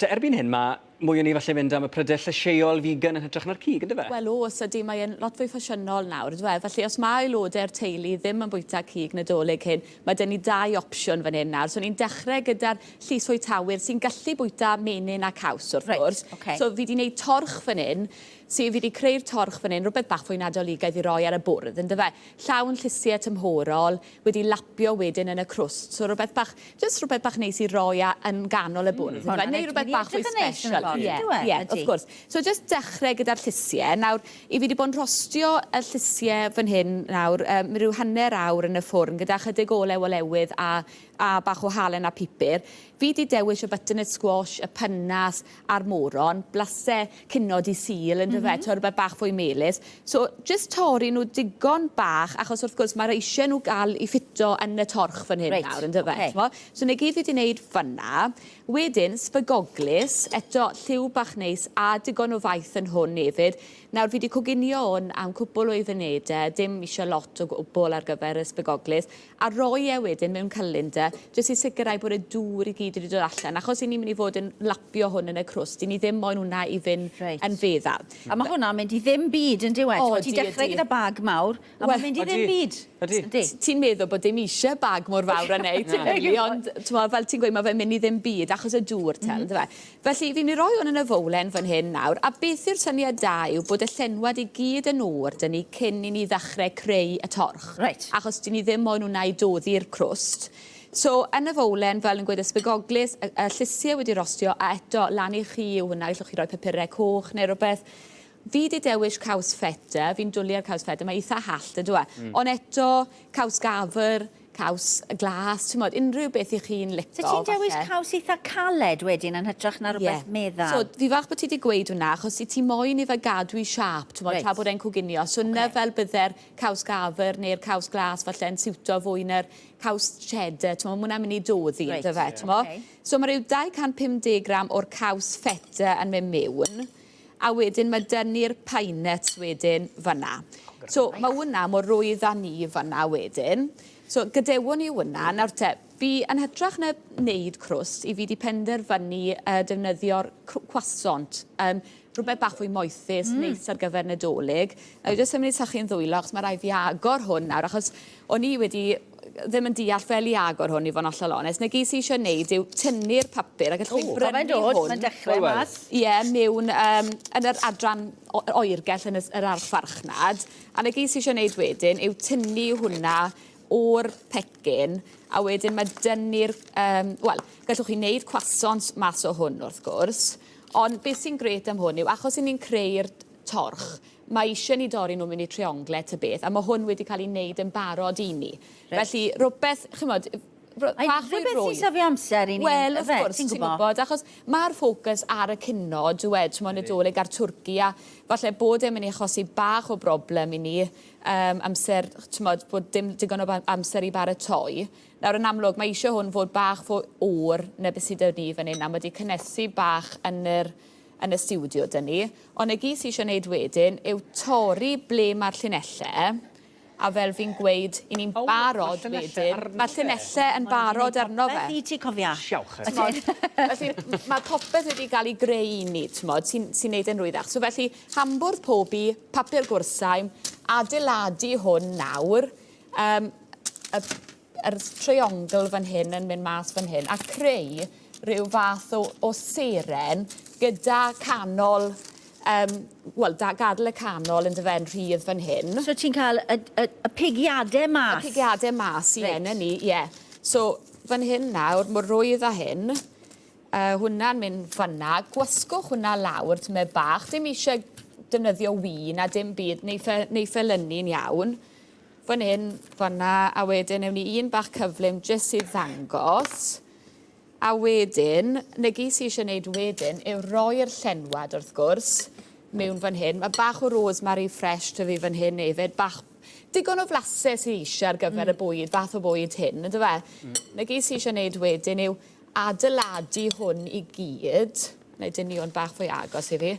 Erbyn hyn, mae mwy o ni falle fynd am y prydau llysieuol vegan yn hytrach na'r cig, ynddo fe? Wel os ydy, mae'n lot fwy ffasiynol nawr, ydw e? Felly os mae aelodau'r teulu ddim yn bwyta cig nadolig hyn, mae dyn ni 2 opsiwn fan hyn nawr. So ni'n dechrau gyda'r llys fwytawyr sy'n gallu bwyta menyn a caws wrth gwrs. So fi wedi gwneud torch fan hyn, fi wedi creu'r torch fan hyn, rhywbeth bach fwy nadoligaidd i roi ar y bwrdd, ynddo fe? Llawn llysiau tymhorol, wedi lapio wedyn yn y crwst. So rhywbeth bach, just rhywbeth bach neis i roi yn ganol y bwrdd. Neu rhywbeth bach fwy special. Ie, wrth gwrs. So just dechrau gyda'r llysiau. Nawr, i fi wedi bod yn rostio y llysiau fan hyn nawr, rhyw hanner awr yn y ffwrn gyda chydig olew olewydd a bach o halen a pupur. Fi wedi dewis y butternut squash, y pynnas a'r moron, blasau cynod i sil yn dyfe, rhywbeth bach fwy melys. So, just torri nhw digon bach, achos wrth gwrs mae'r eisiau nhw gael i ffito yn y torch fan hyn nawr yn dyfe. So, na gyd fi wedi gwneud fanna. Wedyn, sbagoglis, eto lliw bach neis a digon o faith yn hwn hefyd. Nawr, fi wedi coginio hwn am cwbl o eifynedau, dim eisiau lot o gwbl ar gyfer y sbagoglis, a roi e wedyn mewn cylinder, jyst i sicrhau bod y dŵr i gyd wedi dod allan. Achos i ni'n mynd i fod yn lapio hwn yn y crwst, i ni ddim moyn hwnna i fynd yn feddal. A mae hwnna'n mynd i ddim byd yn diwedd. Ti'n dechrau gyda bag mawr, a mae'n mynd i ddim byd. Ti'n meddwl bod dim eisiau bag mor fawr yn ei, ond fel ti'n gweud, mae fe'n mynd i ddim byd achos y dŵr tel. Felly, fi'n mynd i roi hwn yn y fowlen fan hyn nawr, a beth yw'r syniad da yw bod y llenwad i gyd yn o'r dyn ni cyn i ni ddechrau creu y torch. Achos dyn ni ddim moyn hwnna i doddi'r crwst. So, yn y fowlen, fel yn gweud, ysbagoglis, y llysiau wedi rostio, a eto, lan i chi yw hwnna, gallwch chi roi pupurau coch neu rhywbeth. Fi wedi dewis caws feta, fi'n dwlu ar caws feta, mae eitha hallt ydw e. Ond eto, caws gafr, caws glas, ti'n modd, unrhyw beth i chi'n lico. So ti'n dewis caws eitha caled wedyn yn hytrach na rhywbeth meddal? So, fi fach bod ti wedi gweud hwnna, achos ti moyn i fe gadw i siap, ti'n modd, tra bod e'n coginio. So, na fel bydde'r caws gafr neu'r caws glas falle yn siwto fwy na'r caws cheddar, ti'n modd, mwynhau mynd i doddi, dy fe, ti'n modd. So, mae rhyw 250 gram o'r caws feta yn mynd mewn, a wedyn mae dynnu'r pine nuts wedyn fanna. So, mae hwnna mor rwydd â ni fanna wedyn. So, gadewon ni hwnna, nawr te, fi yn hytrach na wneud crwst, i fi wedi penderfynu defnyddio'r croissant, rhywbeth bach fwy moethus, neis ar gyfer nadolig. Nawr, jyst yn mynd i sychu'n ddwylo, achos mae rai fi agor hwn nawr, achos o'n i wedi ddim yn deall fel i agor hwn i fod yn hollol onest. Na gyd sy'n eisiau gwneud yw tynnu'r papur a gallwch chi brynu hwn. Mae'n dechrau mas. Ie, mewn yn yr adran oergell yn yr archfarchnad. A na gyd sy'n eisiau gwneud wedyn yw tynnu hwnna o'r pecyn, a wedyn mae dynnu'r, wel, gallwch chi wneud croissants mas o hwn wrth gwrs, ond beth sy'n gret am hwn yw, achos i ni'n creu'r torch, mae eisiau ni dorri nhw mewn i trionglau ta beth, a mae hwn wedi cael ei wneud yn barod i ni. Felly, rhywbeth, chymod, rhywbeth sy'n safio amser i ni. Wel, of gwrs, ti'n gwybod, achos mae'r ffocws ar y cynod, dwi'n nadolig ar Twrci, a falle bod e'n mynd i achosi bach o broblem i ni, amser, bod dim digon o amser i baratoi. Nawr, yn amlwg, mae eisiau hwn fod bach fwy o'r na beth sydd ni fan hyn, a mae wedi cynnesu bach yn y stiwdio dyn ni. Ond y gyd sy'n eisiau gwneud wedyn yw torri ble mae'r llinellau, a fel fi'n gweud, i ni'n barod wedyn, mae llinellau yn barod arno fe. Beth i ti cofio? Siawch. Felly, mae popeth wedi cael ei greu i ni, sy'n neud yn rwyddach. So felly, hambwrdd pobi, papur gwrsaim, adeiladu hwn nawr, yr triongl fan hyn yn mynd mas fan hyn, a creu rhyw fath o seren gyda canol, wel, gadael y canol yn dyfen rhydd fan hyn. So ti'n cael y pigiadau mas? Y pigiadau mas i hyn ni, ie. So, fan hyn nawr, mor rwydd â hyn, hwnna'n mynd fanna, gwasgwch hwnna lawr, ti'n meddwl bach, dim eisiau defnyddio win a dim byd, neu ffelynu'n iawn. Fan hyn, fanna, a wedyn ewn ni un bach cyflym jyst i ddangos. A wedyn, na gyd sy'n eisiau gwneud wedyn, yw roi'r llenwad wrth gwrs, mewn fan hyn. Mae bach o rosemary fresh to fi fan hyn hefyd, bach digon o flasau sy'n eisiau ar gyfer y bwyd, fath o bwyd hyn, ynddo fe? Na gyd sy'n eisiau gwneud wedyn yw adeiladu hwn i gyd, neu dynnu hwn bach fwy agos i fi.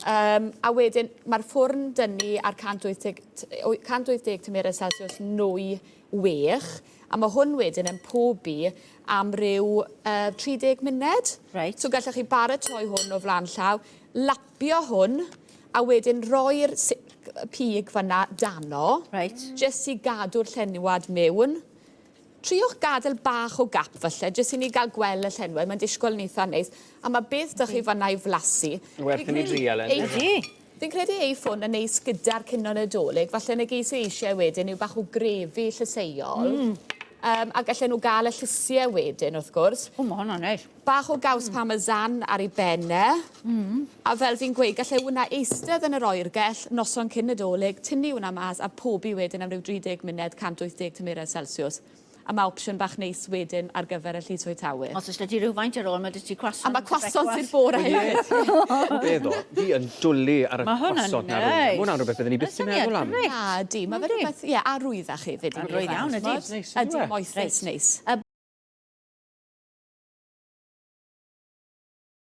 A wedyn, mae'r ffwrn dynnu ar 180 tymered Celsius nwy wech, A mae hwn wedyn yn pobi am ryw 30 munud. Reit. So gallwch chi baratoi hwn o flaen llaw, lapio hwn, a wedyn roi'r pig fanna dano. Reit. Jyst i gadw'r llenwad mewn. Triwch gadael bach o gap falle, jyst i ni gael gweld y llenwad. Mae'n disgwyl yn eitha neis. A mae beth dych chi fanna i flasu. Werth i ni drial yn. Ydy. Fi'n credu ei ffwn yn neis gyda'r cynnon Nadolig. Falle na ges i eisiau wedyn yw bach o grefi llyseuol. A gallen nhw gael y llysiau wedyn, wrth gwrs. O, mae hwnna'n neis. Bach o gaws parmesan ar ei benne. A fel fi'n gweud, gallai hwnna eistedd yn yr oergell, noson cyn Nadolig, tynnu hwnna mas a pobi wedyn am ryw 30 munud, 180 tymerau Celsius. A mae opsiwn bach neis wedyn ar gyfer y llys o'i tawyr. Os ys di rhywfaint ar ôl, mae dy ti croissant. A mae croissant sy'n bore hefyd. Beth o, fi yn dwlu ar y Ma' hwnna'n croissant na. neis. Mae hwnna'n rhywbeth byddwn ni byth yn meddwl am. Na, di. Mae fe rhywbeth, arwyddach hefyd. Mae'n rwydd iawn, ydi. Neis, Ydy, moethus neis.